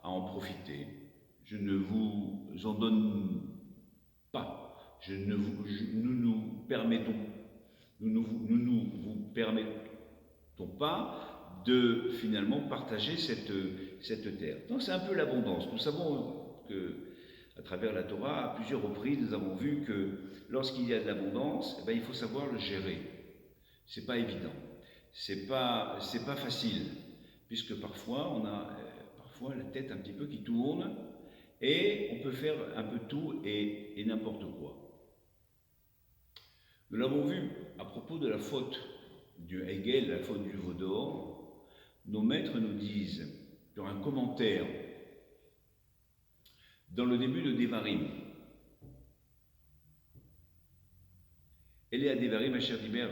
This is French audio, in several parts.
en profiter. Je ne vous en donne pas. Nous nous permettons, vous permettons pas de finalement partager cette terre. Donc c'est un peu l'abondance. Nous savons que à travers la Torah, à plusieurs reprises, nous avons vu que lorsqu'il y a de l'abondance, eh bien, il faut savoir le gérer. C'est pas évident, c'est pas facile, puisque parfois on a parfois la tête un petit peu qui tourne et on peut faire un peu tout et n'importe quoi. Nous l'avons vu à propos de la faute du Hegel, la faute du veau d'or. Nos maîtres nous disent, dans un commentaire, dans le début de Devarim, Ele Devarim Asher Diber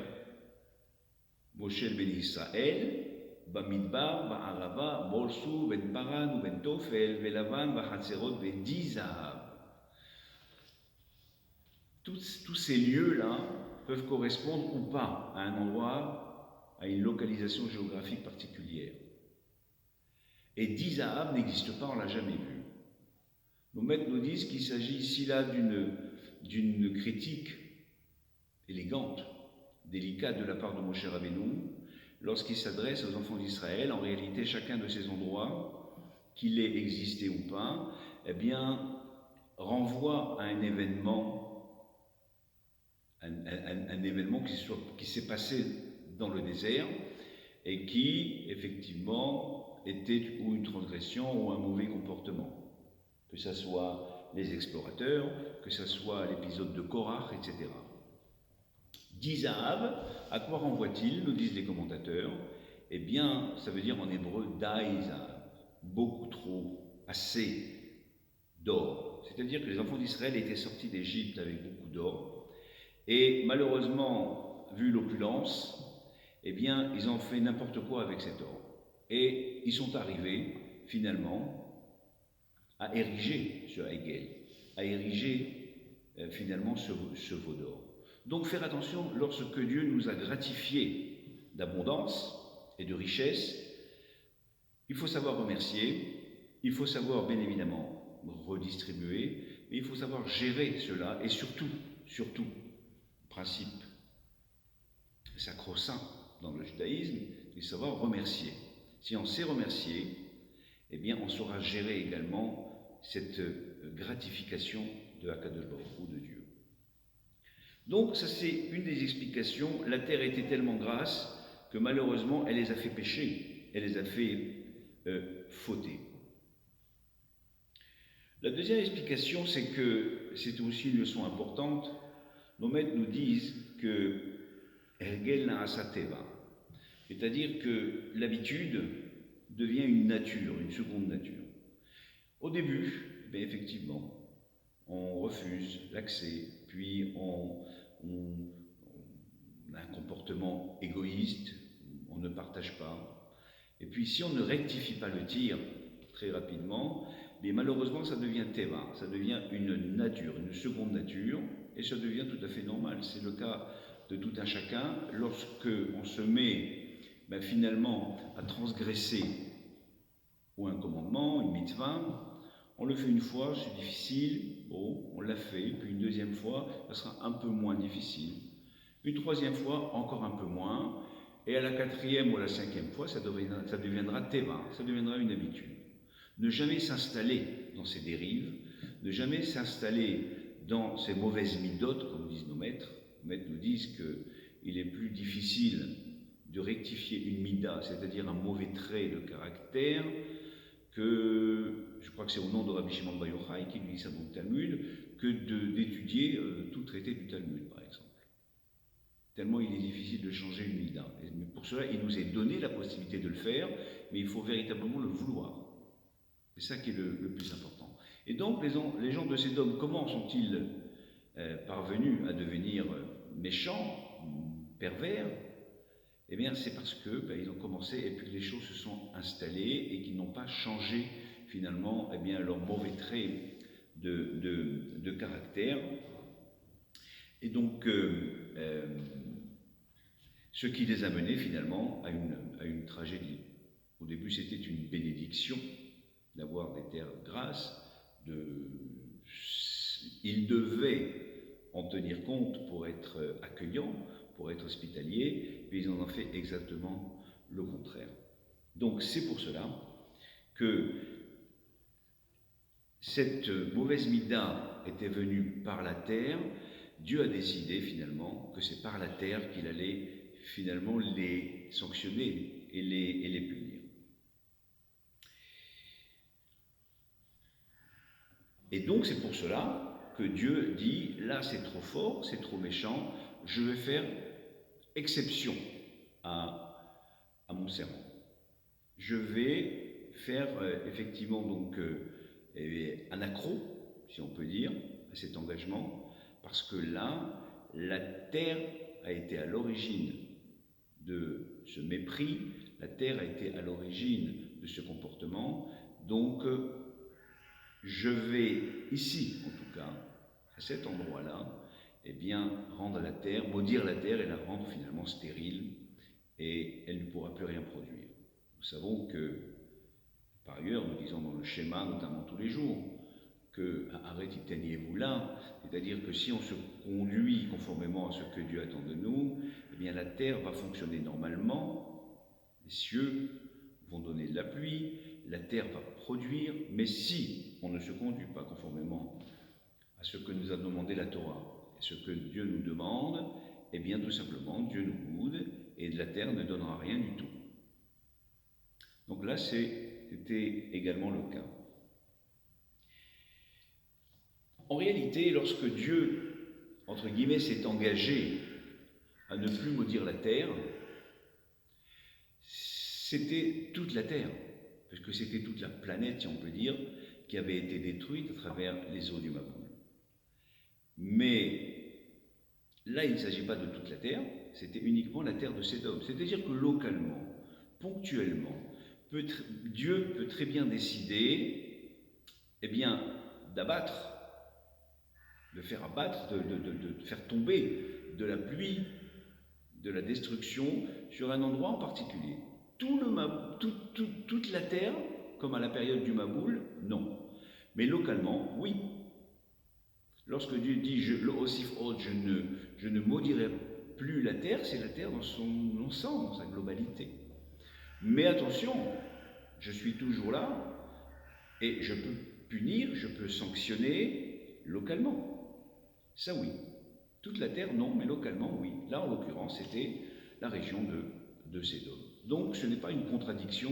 Moshe ben Israël, Bamidbar, Ba'arava, Bolsu, Ben Paran, Ben Tofel, Velavan, Bachatzerot, Ben Dizahav. Tous ces lieux-là peuvent correspondre ou pas à un endroit, à une localisation géographique particulière. Et Dizahav n'existe pas, on ne l'a jamais vu. Nos maîtres nous disent qu'il s'agit ici là d'une critique élégante, délicate de la part de Moshe Rabbeinu, lorsqu'il s'adresse aux enfants d'Israël. En réalité, chacun de ces endroits, qu'il ait existé ou pas, eh bien, renvoie à un événement, qui s'est passé dans le désert et qui, effectivement, était ou une transgression ou un mauvais comportement. Que ce soit les explorateurs, que ce soit l'épisode de Korach, etc. Dizahav, à quoi renvoie-t-il, nous disent les commentateurs? Eh bien, ça veut dire en hébreu daïzahav, beaucoup trop, assez d'or. C'est-à-dire que les enfants d'Israël étaient sortis d'Égypte avec beaucoup d'or, et malheureusement, vu l'opulence, eh bien, ils ont fait n'importe quoi avec cet or. Et ils sont arrivés, finalement, à ériger ce Hegel, à ériger finalement ce veau d'or. Donc faire attention, lorsque Dieu nous a gratifiés d'abondance et de richesse, il faut savoir remercier, il faut savoir bien évidemment redistribuer, mais il faut savoir gérer cela et surtout, principe sacro-saint dans le judaïsme, c'est savoir remercier. Si on sait remercier, eh bien on saura gérer également cette gratification de Akadosh Baruch Hu, de Dieu. Donc ça c'est une des explications. La terre était tellement grasse que malheureusement elle les a fait pécher, elle les a fait fauter. La deuxième explication, c'est que c'est aussi une leçon importante. Nos maîtres nous disent que Ergel Na'asa Teva, c'est-à-dire que l'habitude devient une nature, une seconde nature. Au début, bien effectivement, on refuse l'accès, puis on a un comportement égoïste, on ne partage pas. Et puis si on ne rectifie pas le tir très rapidement, mais malheureusement ça devient teva, ça devient une nature, une seconde nature, et ça devient tout à fait normal. C'est le cas de tout un chacun. Lorsque on se met finalement à transgresser ou un commandement, une mitzvah, on le fait une fois, c'est difficile, bon, on l'a fait, puis une deuxième fois, ça sera un peu moins difficile. Une troisième fois, encore un peu moins, et à la quatrième ou à la cinquième fois, ça deviendra teva, ça deviendra une habitude. Ne jamais s'installer dans ces dérives, ne jamais s'installer dans ces mauvaises midotes, comme disent nos maîtres. Nos maîtres nous disent qu'il est plus difficile de rectifier une mida, c'est-à-dire un mauvais trait de caractère, que, je crois que c'est au nom de Rabbi Shimon Bar Yochai qui lui dit ça dans le Talmud, que d'étudier tout traité du Talmud, par exemple. Tellement il est difficile de changer une mida. Mais pour cela, il nous est donné la possibilité de le faire, mais il faut véritablement le vouloir. C'est ça qui est le plus important. Et donc, les gens de Sédom, comment sont-ils parvenus à devenir méchants, pervers? Eh bien, c'est parce que ils ont commencé et puis les choses se sont installées et qu'ils n'ont pas changé finalement leur mauvais trait de caractère. Et donc, ce qui les a menés finalement à une tragédie. Au début, c'était une bénédiction d'avoir des terres grasses, ils devaient en tenir compte pour être accueillants, pour être hospitaliers, mais ils en ont fait exactement le contraire. Donc c'est pour cela que cette mauvaise mida était venue par la terre. Dieu a décidé finalement que c'est par la terre qu'il allait finalement les sanctionner et les punir. Et donc c'est pour cela que Dieu dit, là c'est trop fort, c'est trop méchant, je vais faire exception à mon serment. Je vais faire effectivement donc un accroc, si on peut dire, à cet engagement, parce que là, la terre a été à l'origine de ce mépris, la terre a été à l'origine de ce comportement, donc je vais ici, en tout cas, à cet endroit-là, eh bien, rendre la terre, maudire la terre et la rendre finalement stérile, et elle ne pourra plus rien produire. Nous savons que, par ailleurs, nous disons dans le schéma, notamment tous les jours, que arrête vous là, c'est-à-dire que si on se conduit conformément à ce que Dieu attend de nous, eh bien la terre va fonctionner normalement, les cieux vont donner de la pluie, la terre va produire, mais si on ne se conduit pas conformément à ce que nous a demandé la Torah, et ce que Dieu nous demande, eh bien tout simplement Dieu nous boude et la terre ne donnera rien du tout. Donc là c'était également le cas. En réalité, lorsque Dieu, entre guillemets, s'est engagé à ne plus maudire la terre, c'était toute la terre, parce que c'était toute la planète, si on peut dire, qui avait été détruite à travers les eaux du Maboul. Mais là, il ne s'agit pas de toute la terre, c'était uniquement la terre de Sédom. C'est-à-dire que localement, ponctuellement, Dieu peut très bien décider, eh bien, d'abattre, de faire abattre, de faire tomber de la pluie, de la destruction sur un endroit en particulier. Toute la terre, comme à la période du Maboul, non. Mais localement, oui. Lorsque Dieu dit je ne maudirai plus la terre, c'est la terre dans son ensemble, dans sa globalité. Mais attention, je suis toujours là et je peux punir, je peux sanctionner localement. Ça oui. Toute la terre, non, mais localement, oui. Là, en l'occurrence, c'était la région de Sédom. Donc, ce n'est pas une contradiction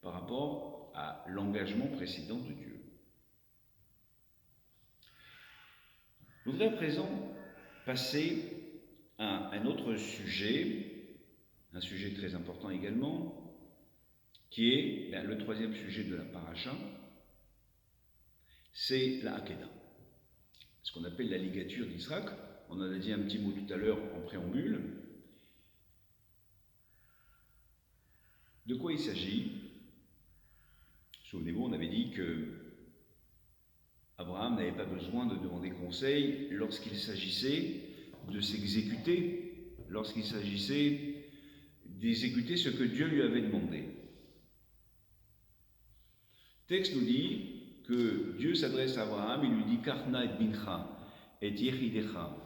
par rapport à l'engagement précédent de Dieu. Je voudrais à présent passer à un autre sujet, un sujet très important également, qui est le troisième sujet de la paracha, c'est la Hakeda, ce qu'on appelle la ligature d'Israël. On en a dit un petit mot tout à l'heure en préambule. De quoi il s'agit? Souvenez-vous, on avait dit que Abraham n'avait pas besoin de demander conseil lorsqu'il s'agissait de s'exécuter, lorsqu'il s'agissait d'exécuter ce que Dieu lui avait demandé. Le texte nous dit que Dieu s'adresse à Abraham, il lui dit « Karna et bincha et yechidecha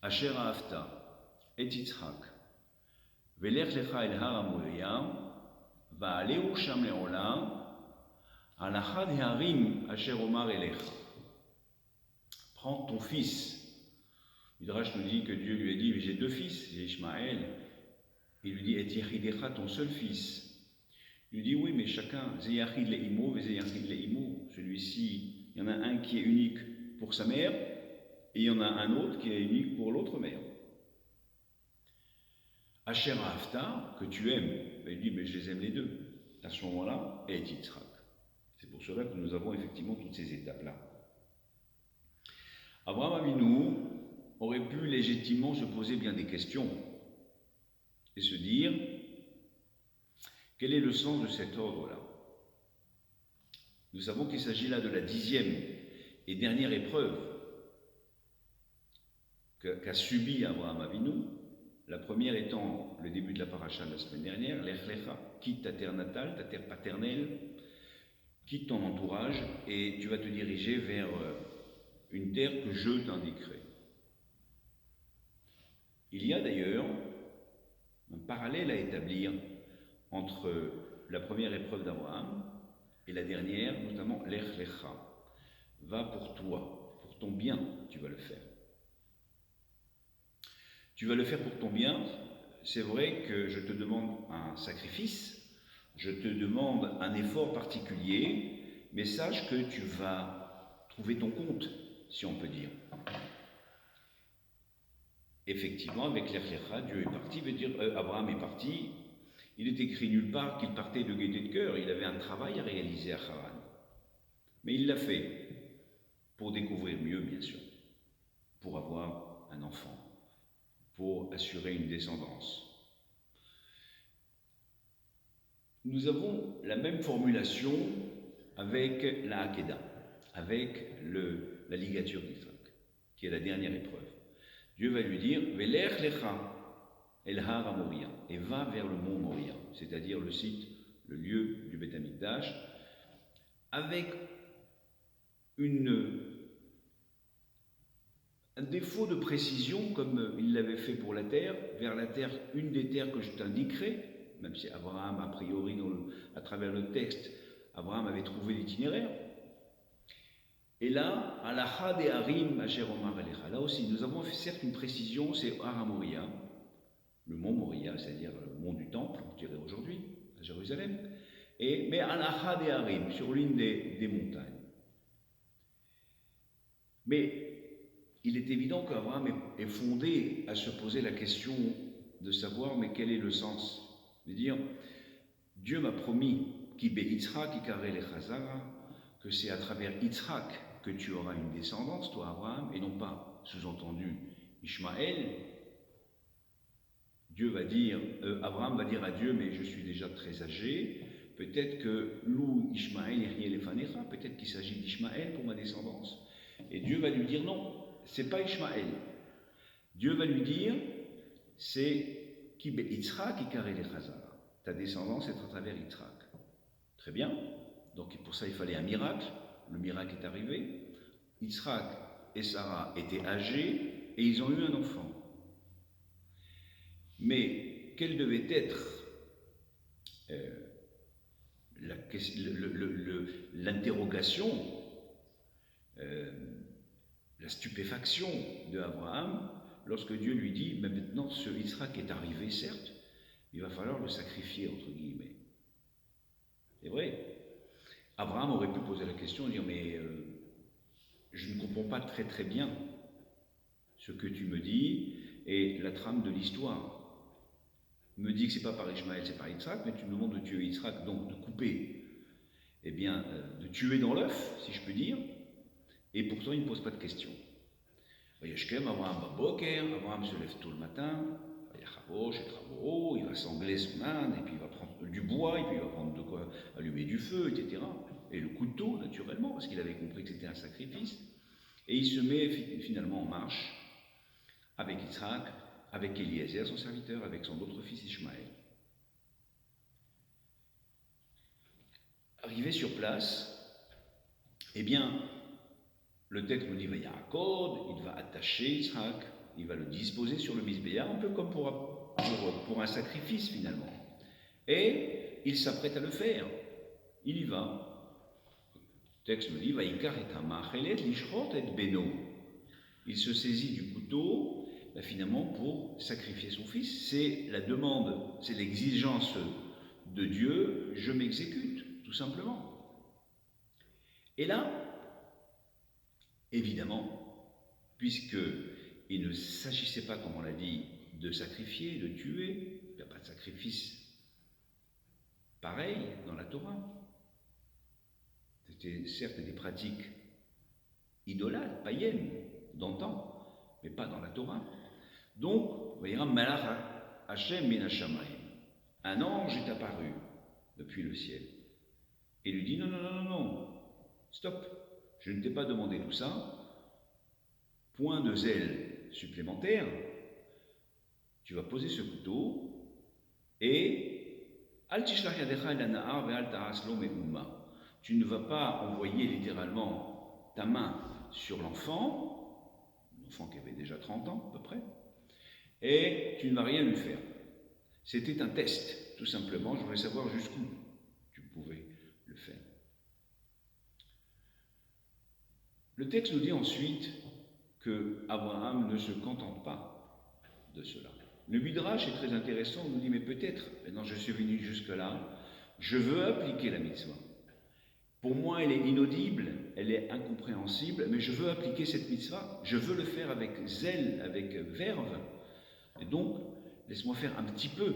asher ahavta et Yitzhak velech lecha el har ha-Moriah va'aleu sham le'olam alachad harim asher omar elecha » Prends ton fils. Midrash nous dit que Dieu lui a dit « J'ai deux fils, j'ai Ishmaël. » Il lui dit « Et yechidecha, ton seul fils. » Il lui dit oui, mais chacun, Zeyachid le imo, Zeyachid le imo. Celui-ci, il y en a un qui est unique pour sa mère, et il y en a un autre qui est unique pour l'autre mère. Asher Hafta, que tu aimes, il dit mais je les aime les deux. À ce moment-là, et Yitzhak. C'est pour cela que nous avons effectivement toutes ces étapes-là. Abraham Avinu aurait pu légitimement se poser bien des questions et se dire quel est le sens de cet ordre-là? Nous savons qu'il s'agit là de la 10e et dernière épreuve qu'a subi Abraham Avinu. La première étant le début de la paracha de la semaine dernière, l'Ech Lecha, quitte ta terre natale, ta terre paternelle, quitte ton entourage et tu vas te diriger vers une terre que je t'indiquerai. Il y a d'ailleurs un parallèle à établir entre la première épreuve d'Abraham et la dernière, notamment l'Ech Lecha. Va pour toi, pour ton bien, tu vas le faire. Tu vas le faire pour ton bien. C'est vrai que je te demande un sacrifice, je te demande un effort particulier, mais sache que tu vas trouver ton compte, si on peut dire. Effectivement, avec l'Echlecha, Dieu est parti, veut dire Abraham est parti. Il est écrit nulle part qu'il partait de gaieté de cœur, il avait un travail à réaliser à Haran. Mais il l'a fait pour découvrir mieux, bien sûr, pour avoir un enfant, pour assurer une descendance. Nous avons la même formulation avec la Hakeda, avec la ligature d'Isaac, qui est la dernière épreuve. Dieu va lui dire « Velech lecha el har Moria » et va vers le mont Moria, c'est-à-dire le site, le lieu du Beth Amikdash, avec un défaut de précision, comme il l'avait fait pour la terre, vers la terre, une des terres que je t'indiquerai, même si Abraham, a priori, à travers le texte, Abraham avait trouvé l'itinéraire. Et là, Alacha de Harim Asher Omar Elecha. Là aussi, nous avons certes une précision, c'est Har Moria, le mont Moria, c'est-à-dire le mont du temple, on dirait aujourd'hui, à Jérusalem, mais Alacha de Harim, sur l'une des montagnes. Mais il est évident qu'Abraham est fondé à se poser la question de savoir, mais quel est le sens? De dire, Dieu m'a promis que c'est à travers Yitzhak que tu auras une descendance, toi Abraham, et non pas, sous-entendu, Ishmaël. Abraham va dire à Dieu, mais je suis déjà très âgé, peut-être que Lou Ishmaël peut-être qu'il s'agit d'Ishmaël pour ma descendance. Et Dieu va lui dire non, c'est pas Ishmaël. Dieu va lui dire, c'est Kibe Yitzhak Ikare Lechazara. Ta descendance est à travers Yitzhak. Très bien. Donc pour ça, il fallait un miracle. Le miracle est arrivé. Yitzhak et Sarah étaient âgés et ils ont eu un enfant. Mais quelle devait être l'interrogation, la stupéfaction de Abraham lorsque Dieu lui dit, mais maintenant ce Yitzhak est arrivé, certes, il va falloir le sacrifier, entre guillemets. C'est vrai. Abraham aurait pu poser la question et dire, mais je ne comprends pas très très bien ce que tu me dis et la trame de l'histoire. Me dit que c'est pas par Ishmaël, c'est par Yitzhak, mais tu me demandes de tuer Yitzhak, donc de couper, de tuer dans l'œuf, si je peux dire, et pourtant il ne pose pas de question. Abraham se lève tôt le matin, il va sangler son âne, et puis il va prendre du bois, et puis il va prendre de quoi allumer du feu, etc. Et le couteau, naturellement, parce qu'il avait compris que c'était un sacrifice. Et il se met finalement en marche avec Yitzhak, avec Eliezer, son serviteur, avec son autre fils Ishmaël. Arrivé sur place, eh bien, le texte nous dit, il y a un code, il va attacher Yitzhak, il va le disposer sur le misbéa, un peu comme pour un sacrifice finalement. Et il s'apprête à le faire. Il y va. Le texte nous dit, il se saisit du couteau, finalement, pour sacrifier son fils. C'est la demande, c'est l'exigence de Dieu, je m'exécute, tout simplement. Et là, évidemment, puisqu'il ne s'agissait pas, comme on l'a dit, de sacrifier, de tuer, il n'y a pas de sacrifice pareil dans la Torah. C'était certes des pratiques idolâtres, païennes, d'antan, mais pas dans la Torah. Donc, vous voyez, Malach Hashem min hashamayim. Un ange est apparu depuis le ciel et lui dit non, stop, je ne t'ai pas demandé tout ça, point de zèle supplémentaire, tu vas poser ce couteau et tu ne vas pas envoyer littéralement ta main sur l'enfant qui avait déjà 30 ans à peu près, et tu ne vas rien lui faire. C'était un test, tout simplement, je voulais savoir jusqu'où tu pouvais le faire. Le texte nous dit ensuite que Abraham ne se contente pas de cela. Le Midrash est très intéressant, on nous dit, mais peut-être, maintenant je suis venu jusque-là, je veux appliquer la mitzvah. Pour moi, elle est inaudible, elle est incompréhensible, mais je veux appliquer cette mitzvah, je veux le faire avec zèle, avec verve. Et donc, laisse-moi faire un petit peu.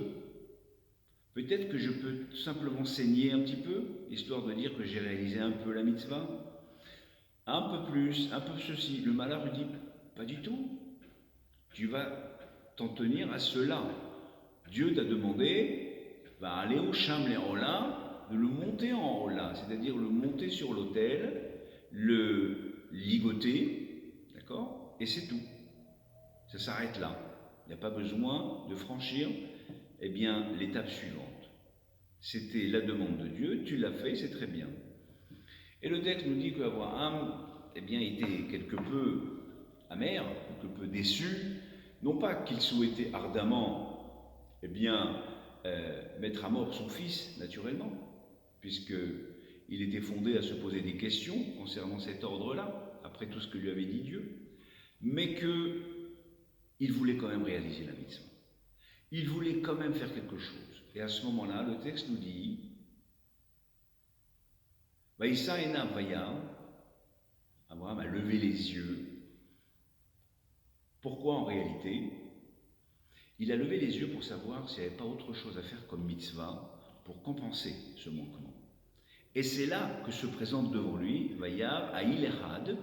Peut-être que je peux tout simplement saigner un petit peu, histoire de dire que j'ai réalisé un peu la mitzvah. Un peu plus, un peu ceci. Le malheur lui dit, pas du tout. Tu vas t'en tenir à cela. Dieu t'a demandé, va aller au Sham Le'ola, de le monter en Ola, c'est-à-dire le monter sur l'autel, le ligoter, d'accord? Et c'est tout. Ça s'arrête là. Il n'y a pas besoin de franchir, eh bien, l'étape suivante. C'était la demande de Dieu, tu l'as fait, c'est très bien. Et le texte nous dit qu'Abraham, eh bien, était quelque peu amer, quelque peu déçu, non pas qu'il souhaitait ardemment, eh bien, mettre à mort son fils, naturellement, puisqu'il était fondé à se poser des questions concernant cet ordre-là, après tout ce que lui avait dit Dieu, mais qu'il voulait quand même réaliser la mitzvah. Il voulait quand même faire quelque chose. Et à ce moment-là, le texte nous dit Vaïssa enav vayam, Abraham a levé les yeux. Pourquoi en réalité? Il a levé les yeux pour savoir s'il n'y avait pas autre chose à faire comme mitzvah pour compenser ce manquement. Et c'est là que se présente devant lui, Vayav Aïl Echad,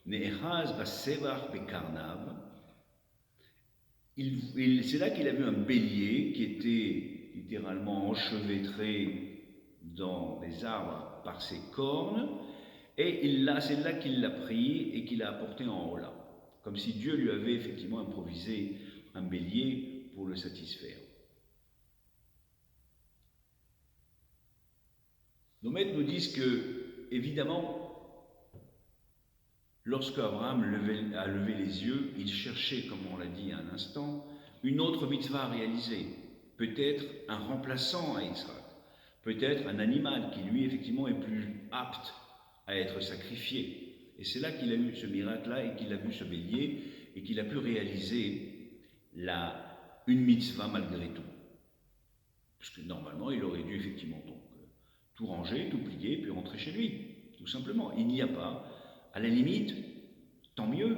Ne'echaz Basevach Bekarnav. C'est là qu'il a vu un bélier qui était littéralement enchevêtré dans des arbres par ses cornes, et c'est là qu'il l'a pris et qu'il l'a apporté en haut là, comme si Dieu lui avait effectivement improvisé un bélier pour le satisfaire. Nos maîtres nous disent que, évidemment, lorsque Abraham a levé les yeux, il cherchait, comme on l'a dit il y a un instant, une autre mitzvah à réaliser, peut-être un remplaçant à Israël, peut-être un animal qui lui effectivement est plus apte à être sacrifié. Et c'est là qu'il a eu ce miracle-là et qu'il a vu ce bélier et qu'il a pu réaliser une mitzvah malgré tout. Parce que normalement, il aurait dû effectivement donc tout ranger, tout plier, puis rentrer chez lui, tout simplement. Il n'y a pas. À la limite, tant mieux.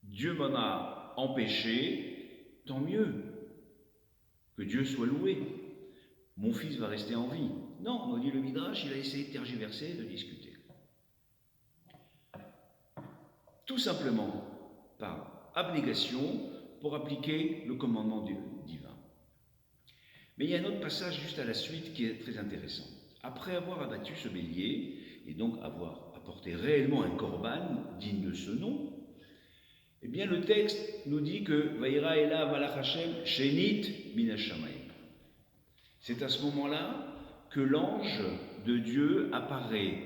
Dieu m'en a empêché, tant mieux. Que Dieu soit loué. Mon fils va rester en vie. Non, nous dit le Midrash, il a essayé de tergiverser, de discuter. Tout simplement par abnégation pour appliquer le commandement divin. Mais il y a un autre passage juste à la suite qui est très intéressant. Après avoir abattu ce bélier, et donc avoir apporté réellement un korban digne de ce nom, eh bien le texte nous dit que Vaïra elav malach Hashem shenit min hashamayim. C'est à ce moment-là que l'ange de Dieu apparaît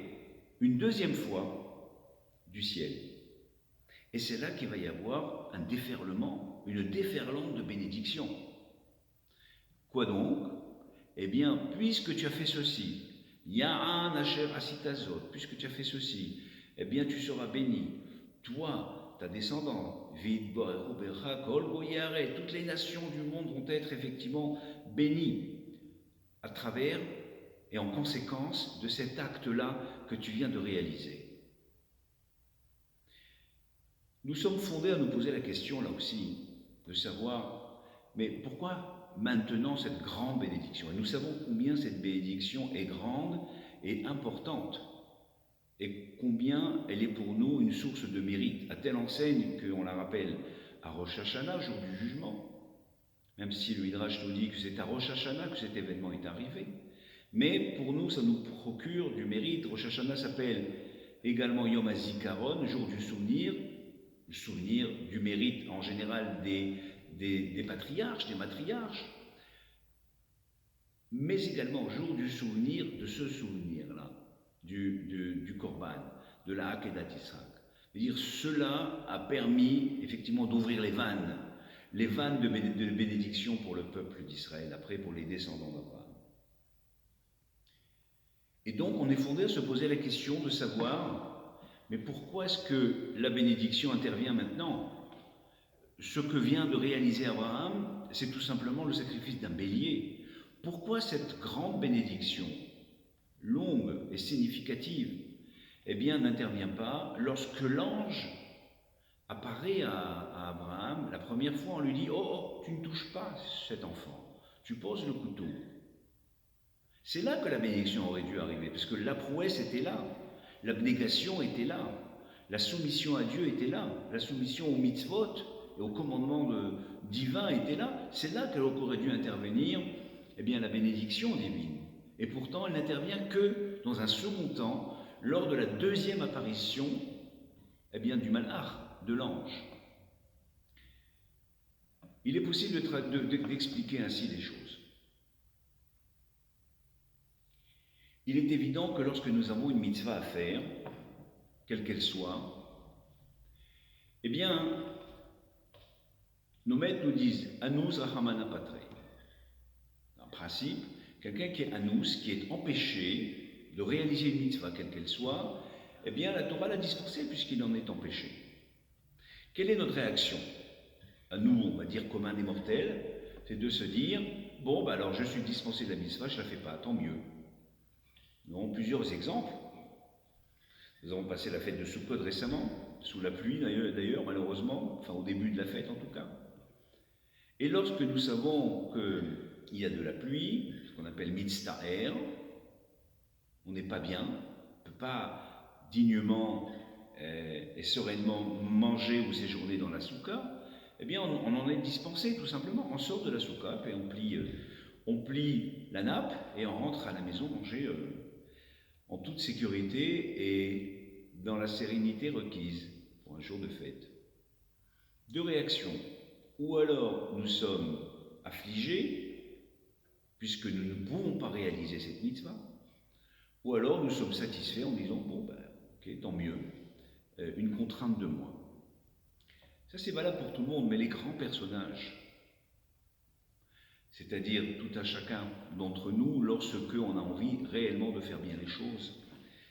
une deuxième fois du ciel. Et c'est là qu'il va y avoir un déferlement, une déferlante de bénédiction. Quoi donc? Eh bien, puisque tu as fait ceci, Ya'an Asher Asitazot, puisque tu as fait ceci, eh bien tu seras béni. Toi, ta descendante, Vid Borechu Bercha Kol Goyare, toutes les nations du monde vont être effectivement bénies à travers et en conséquence de cet acte-là que tu viens de réaliser. Nous sommes fondés à nous poser la question, là aussi, de savoir, mais pourquoi maintenant cette grande bénédiction? Et nous savons combien cette bénédiction est grande et importante, et combien elle est pour nous une source de mérite, à telle enseigne qu'on la rappelle à Rosh Hashanah, jour du jugement, même si le Midrash nous dit que c'est à Rosh Hashanah que cet événement est arrivé. Mais pour nous, ça nous procure du mérite. Rosh Hashanah s'appelle également Yom HaZikaron, jour du souvenir, le souvenir du mérite en général des patriarches, des matriarches. mais également au jour du souvenir, de ce souvenir-là, du Korban, de la Akedat Yitzhak. C'est-à-dire, cela a permis effectivement d'ouvrir les vannes de bénédiction pour le peuple d'Israël, après pour les descendants d'Abraham. Et donc, on est fondé à se poser la question de savoir, mais pourquoi est-ce que la bénédiction intervient maintenant? Ce que vient de réaliser Abraham, c'est tout simplement le sacrifice d'un bélier. Pourquoi cette grande bénédiction, longue et significative, eh bien, n'intervient pas lorsque l'ange apparaît à Abraham la première fois? On lui dit « Oh, tu ne touches pas cet enfant, tu poses le couteau ». C'est là que la bénédiction aurait dû arriver, parce que la prouesse était là, l'abnégation était là, la soumission à Dieu était là, la soumission au mitzvot et au commandement divin était là. C'est là qu'elle aurait dû intervenir, eh bien, la bénédiction divine. Et pourtant, elle n'intervient que dans un second temps, lors de la deuxième apparition, eh bien, du malach, de l'ange. Il est possible d'expliquer ainsi les choses. Il est évident que lorsque nous avons une mitzvah à faire, quelle qu'elle soit, eh bien, nos maîtres nous disent « Anus Rahamana Patre ». En principe, quelqu'un qui est anus, qui est empêché de réaliser une mitzvah, quelle qu'elle soit, eh bien, la Torah l'a dispensé puisqu'il en est empêché. Quelle est notre réaction? À nous, on va dire commun des mortels, c'est de se dire « Bon, bah alors je suis dispensé de la mitzvah, je ne la fais pas, tant mieux ». Nous avons plusieurs exemples. Nous avons passé la fête de Sukkot récemment, sous la pluie d'ailleurs, malheureusement, enfin au début de la fête en tout cas. Et lorsque nous savons qu'il y a de la pluie, ce qu'on appelle mitztaher, on n'est pas bien, on ne peut pas dignement et sereinement manger ou séjourner dans la soukha, eh bien on en est dispensé tout simplement. On sort de la soukha, puis on plie la nappe et on rentre à la maison manger en toute sécurité et dans la sérénité requise pour un jour de fête. Deux réactions. Ou alors nous sommes affligés, puisque nous ne pouvons pas réaliser cette mitzvah, ou alors nous sommes satisfaits en disant, bon, ben, ok, tant mieux, une contrainte de moins. Ça c'est valable pour tout le monde, mais les grands personnages, c'est-à-dire tout un chacun d'entre nous, lorsque on a envie réellement de faire bien les choses,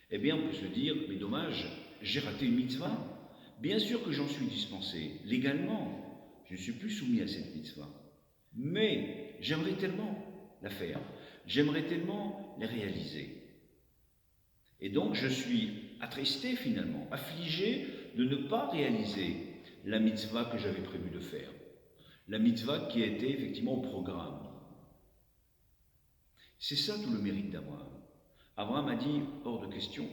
eh bien on peut se dire, mais dommage, j'ai raté une mitzvah. Bien sûr que j'en suis dispensé, légalement, je ne suis plus soumis à cette mitzvah. Mais j'aimerais tellement la faire, j'aimerais tellement la réaliser. Et donc je suis attristé finalement, affligé de ne pas réaliser la mitzvah que j'avais prévu de faire. La mitzvah qui a été effectivement au programme. C'est ça tout le mérite d'Abraham. Abraham a dit, hors de question,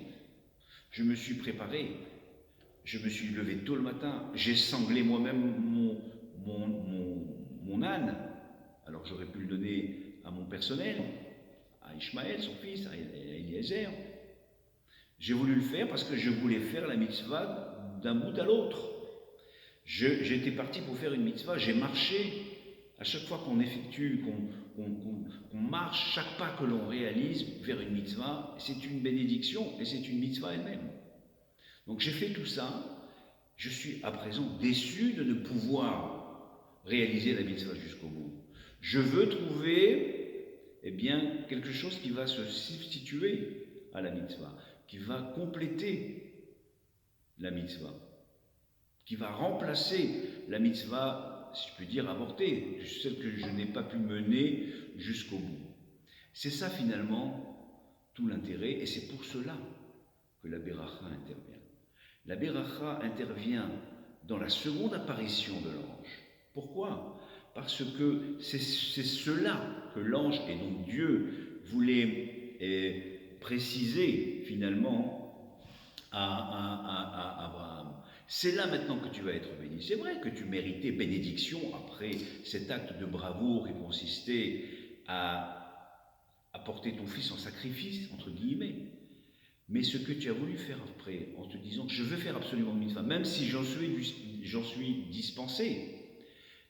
je me suis préparé, je me suis levé tôt le matin, j'ai sanglé moi-même mon âne, alors j'aurais pu le donner à mon personnel, à Ishmaël, son fils, à Eliezer. J'ai voulu le faire parce que je voulais faire la mitzvah d'un bout à l'autre. J'étais parti pour faire une mitzvah, j'ai marché. À chaque fois qu'on effectue, qu'on marche, chaque pas que l'on réalise vers une mitzvah, c'est une bénédiction et c'est une mitzvah elle-même. Donc j'ai fait tout ça, je suis à présent déçu de ne pouvoir réaliser la mitzvah jusqu'au bout. Je veux trouver quelque chose qui va se substituer à la mitzvah, qui va compléter la mitzvah, qui va remplacer la mitzvah, si je puis dire, avortée, celle que je n'ai pas pu mener jusqu'au bout. C'est ça finalement tout l'intérêt, et c'est pour cela que la Beracha intervient. La Beracha intervient dans la seconde apparition de l'ange. Pourquoi? Parce que c'est cela que l'ange, et donc Dieu, voulait préciser finalement à Abraham. C'est là maintenant que tu vas être béni. C'est vrai que tu méritais bénédiction après cet acte de bravoure qui consistait à apporter ton fils en sacrifice, entre guillemets. Mais ce que tu as voulu faire après, en te disant que je veux faire absolument une mitzvah, même si j'en suis dispensé,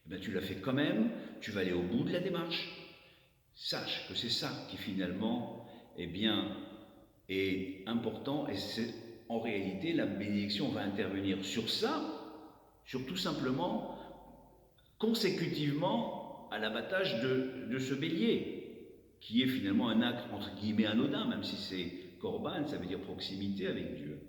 ben tu l'as fait quand même, tu vas aller au bout de la démarche. sache que c'est ça qui finalement, eh bien, est important, et c'est en réalité la bénédiction va intervenir sur ça, sur tout simplement consécutivement à l'abattage de ce bélier, qui est finalement un acte entre guillemets anodin, même si c'est corban, ça veut dire proximité avec Dieu.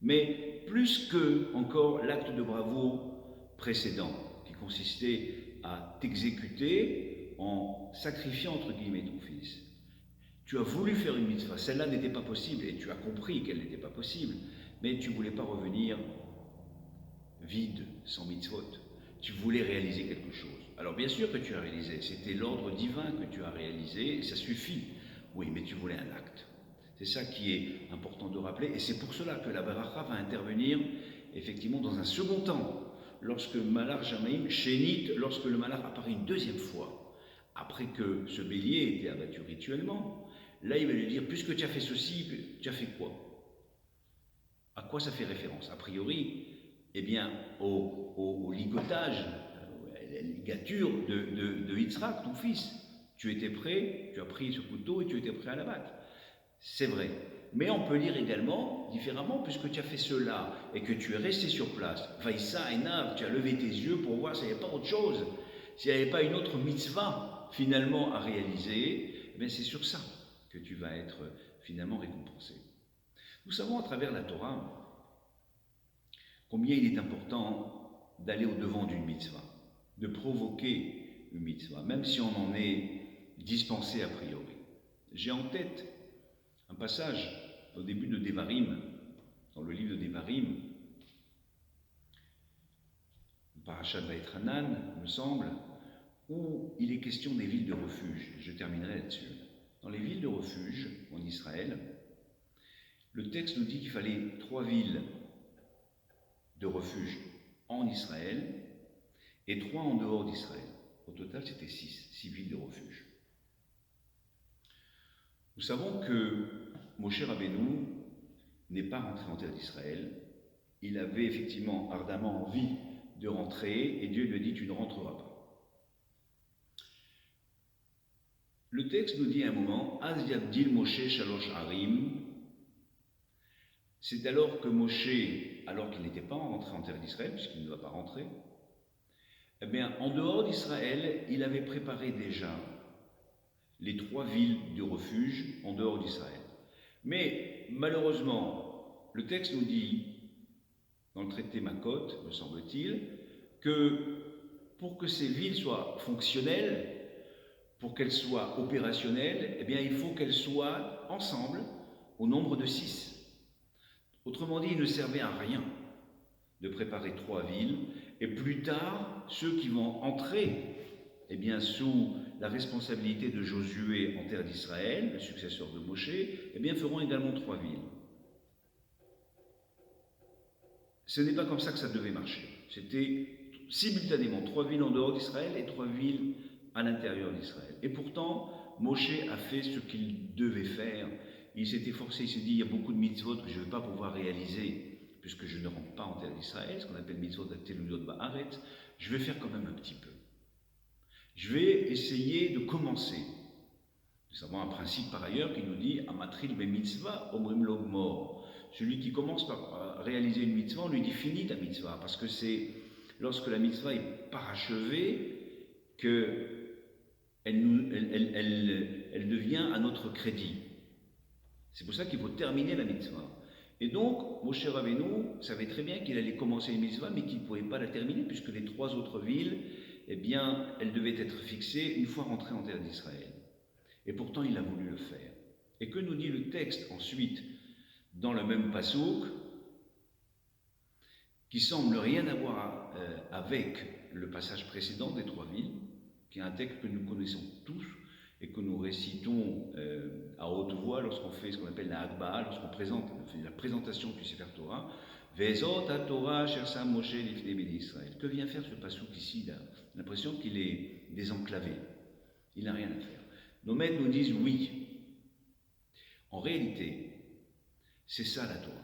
Mais plus que encore l'acte de bravoure précédent, qui consistait à t'exécuter en sacrifiant entre guillemets ton fils. Tu as voulu faire une mitzvah, celle-là n'était pas possible, et tu as compris qu'elle n'était pas possible, mais tu ne voulais pas revenir vide, sans mitzvot. Tu voulais réaliser quelque chose. Alors bien sûr que tu as réalisé, c'était l'ordre divin que tu as réalisé, et ça suffit. Oui, mais tu voulais un acte. C'est ça qui est important de rappeler, et c'est pour cela que la baracha va intervenir effectivement dans un second temps, lorsque Malach Jamaïm Shénit, lorsque le Malach apparaît une deuxième fois, après que ce bélier ait été abattu rituellement. Là, il va lui dire, puisque tu as fait ceci, tu as fait quoi? À quoi ça fait référence? A priori, eh bien, au ligotage, à la ligature de Yitzhak, ton fils. Tu étais prêt, tu as pris ce couteau et tu étais prêt à l'abattre. C'est vrai. Mais on peut lire également différemment, puisque tu as fait cela et que tu es resté sur place. Vaïssa et Nav, tu as levé tes yeux pour voir s'il n'y avait pas autre chose, s'il n'y avait pas une autre mitzvah finalement à réaliser. Eh bien, c'est sur ça que tu vas être finalement récompensé. Nous savons à travers la Torah combien il est important d'aller au-devant d'une mitzvah, de provoquer une mitzvah, même si on en est dispensé a priori. J'ai en tête un passage au début de Devarim, dans le livre de Devarim, le Parashat Vaïtranan, il me semble, où il est question des villes de refuge. Je terminerai là-dessus. Dans les villes de refuge en Israël, le texte nous dit qu'il fallait 3 villes de refuge en Israël et 3 en dehors d'Israël. Au total, c'était 6 villes de refuge. Nous savons que Moshe Rabbeinu n'est pas rentré en terre d'Israël. Il avait effectivement ardemment envie de rentrer et Dieu lui a dit « tu ne rentreras pas ». Le texte nous dit à un moment « Az yabdil Moshe shalosh harim ». C'est alors que Moshe, alors qu'il n'était pas rentré en terre d'Israël, puisqu'il ne va pas rentrer, eh bien, en dehors d'Israël, il avait préparé déjà les 3 villes de refuge en dehors d'Israël. Mais malheureusement, le texte nous dit, dans le traité Makot, me semble-t-il, que pour que ces villes soient fonctionnelles, pour qu'elles soient opérationnelles, eh bien, il faut qu'elles soient ensemble au nombre de 6. Autrement dit, il ne servait à rien de préparer 3 villes, et plus tard, ceux qui vont entrer eh bien, sous la responsabilité de Josué en terre d'Israël, le successeur de Moshe, eh bien, feront également 3 villes. Ce n'est pas comme ça que ça devait marcher. C'était simultanément 3 villes en dehors d'Israël et 3 villes à l'intérieur d'Israël. Et pourtant, Moshe a fait ce qu'il devait faire. Il s'est efforcé, il s'est dit, il y a beaucoup de mitzvot que je ne vais pas pouvoir réaliser, puisque je ne rentre pas en terre d'Israël, ce qu'on appelle mitzvot d'Ateludot Ba'aret, je vais faire quand même un petit peu. Je vais essayer de commencer. Nous avons un principe par ailleurs qui nous dit Amatril be mitzvah omrim lo gmor. Celui qui commence par réaliser une mitzvah, on lui dit finis ta mitzvah, parce que c'est lorsque la mitzvah est parachevée qu'elle devient à notre crédit. C'est pour ça qu'il faut terminer la mitzvah. Et donc, Moshe Rabbeinu savait très bien qu'il allait commencer une mitzvah, mais qu'il ne pouvait pas la terminer, puisque les 3 autres villes, eh bien, elles devaient être fixées une fois rentrées en terre d'Israël. Et pourtant, il a voulu le faire. Et que nous dit le texte ensuite, dans le même passouk, qui semble rien avoir avec le passage précédent des 3 villes, qui est un texte que nous connaissons tous, et que nous récitons à haute voix lorsqu'on fait ce qu'on appelle la Hakbah, lorsqu'on présente la présentation du Sefer Torah. Vezot Torah Shersam Moshe Lifnei Bnei Israël. Que vient faire ce passouk ici? Il a l'impression qu'il est désenclavé. Il n'a rien à faire. Nos maîtres nous disent oui. En réalité, c'est ça la Torah.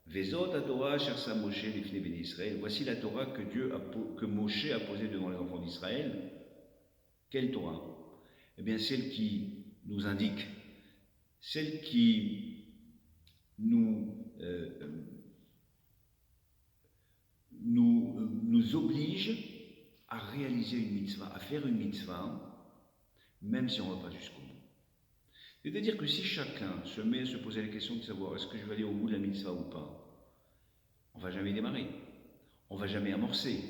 Vezot Torah Shersam Moshe Lifnei Bnei Israël. Voici la Torah que Moshe a posée devant les enfants d'Israël. Quelle Torah? Eh bien, celle qui nous indique, celle qui nous oblige à réaliser une mitzvah, à faire une mitzvah, même si on ne va pas jusqu'au bout. C'est-à-dire que si chacun se met à se poser la question de savoir est-ce que je vais aller au bout de la mitzvah ou pas, on ne va jamais démarrer, on ne va jamais amorcer,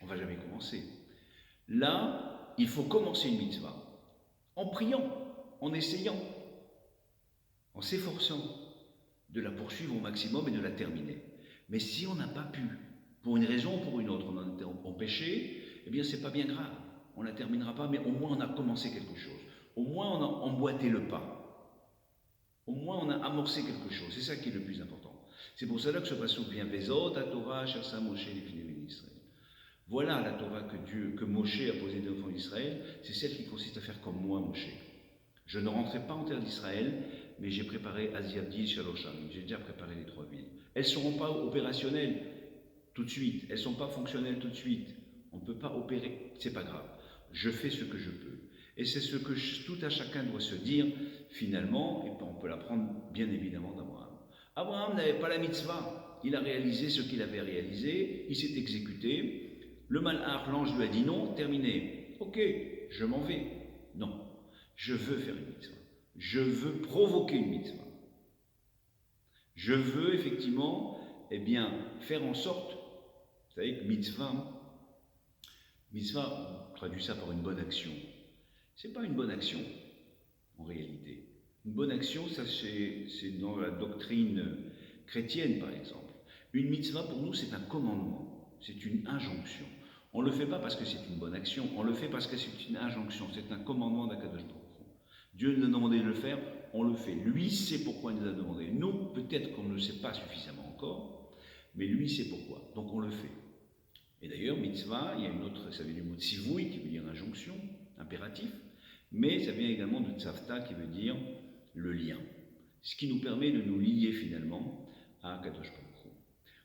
on ne va jamais commencer. Là, il faut commencer une mitzvah en priant, en essayant, en s'efforçant de la poursuivre au maximum et de la terminer. Mais si on n'a pas pu, pour une raison ou pour une autre, on en était empêché, eh bien c'est pas bien grave. On ne la terminera pas, mais au moins on a commencé quelque chose. Au moins on a emboîté le pas. Au moins on a amorcé quelque chose. C'est ça qui est le plus important. C'est pour cela que ce passage vient Vezot, à Torah, Chersa Moshe, les Finémé d'Israël. Voilà la Torah que Moshe a posée devant Israël, c'est celle qui consiste à faire comme moi, Moshe. Je ne rentrerai pas en terre d'Israël, mais j'ai préparé Aziabdi, Shalosham. J'ai déjà préparé les 3 villes. Elles ne seront pas opérationnelles tout de suite. Elles ne sont pas fonctionnelles tout de suite. On ne peut pas opérer. C'est pas grave. Je fais ce que je peux. Et c'est ce que tout à chacun doit se dire, finalement, et on peut l'apprendre bien évidemment d'Abraham. Abraham n'avait pas la mitzvah. Il a réalisé ce qu'il avait réalisé. Il s'est exécuté. Le malhar, l'ange lui a dit non, terminé. Ok, je m'en vais. Non. Je veux faire une mitzvah. Je veux provoquer une mitzvah. Je veux effectivement, eh bien, faire en sorte, vous savez que mitzvah, on traduit ça par une bonne action. C'est pas une bonne action, en réalité. Une bonne action, ça c'est dans la doctrine chrétienne, par exemple. Une mitzvah, pour nous, c'est un commandement, c'est une injonction. On ne le fait pas parce que c'est une bonne action, on le fait parce que c'est une injonction, c'est un commandement d'Akadosh Baruch Hu. Dieu nous a demandé de le faire, on le fait. Lui sait pourquoi il nous a demandé. Nous, peut-être qu'on ne le sait pas suffisamment encore, mais lui sait pourquoi. Donc on le fait. Et d'ailleurs, mitzvah, il y a une autre, ça vient du mot tzivouï, qui veut dire injonction, impératif, mais ça vient également de tzavta, qui veut dire le lien. Ce qui nous permet de nous lier finalement à Kadosh Baruch Hu.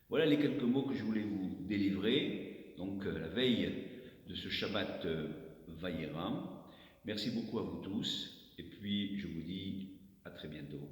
Voilà les quelques mots que je voulais vous délivrer, donc la veille de ce Shabbat Vayera. Merci beaucoup à vous tous, et puis je vous dis à très bientôt.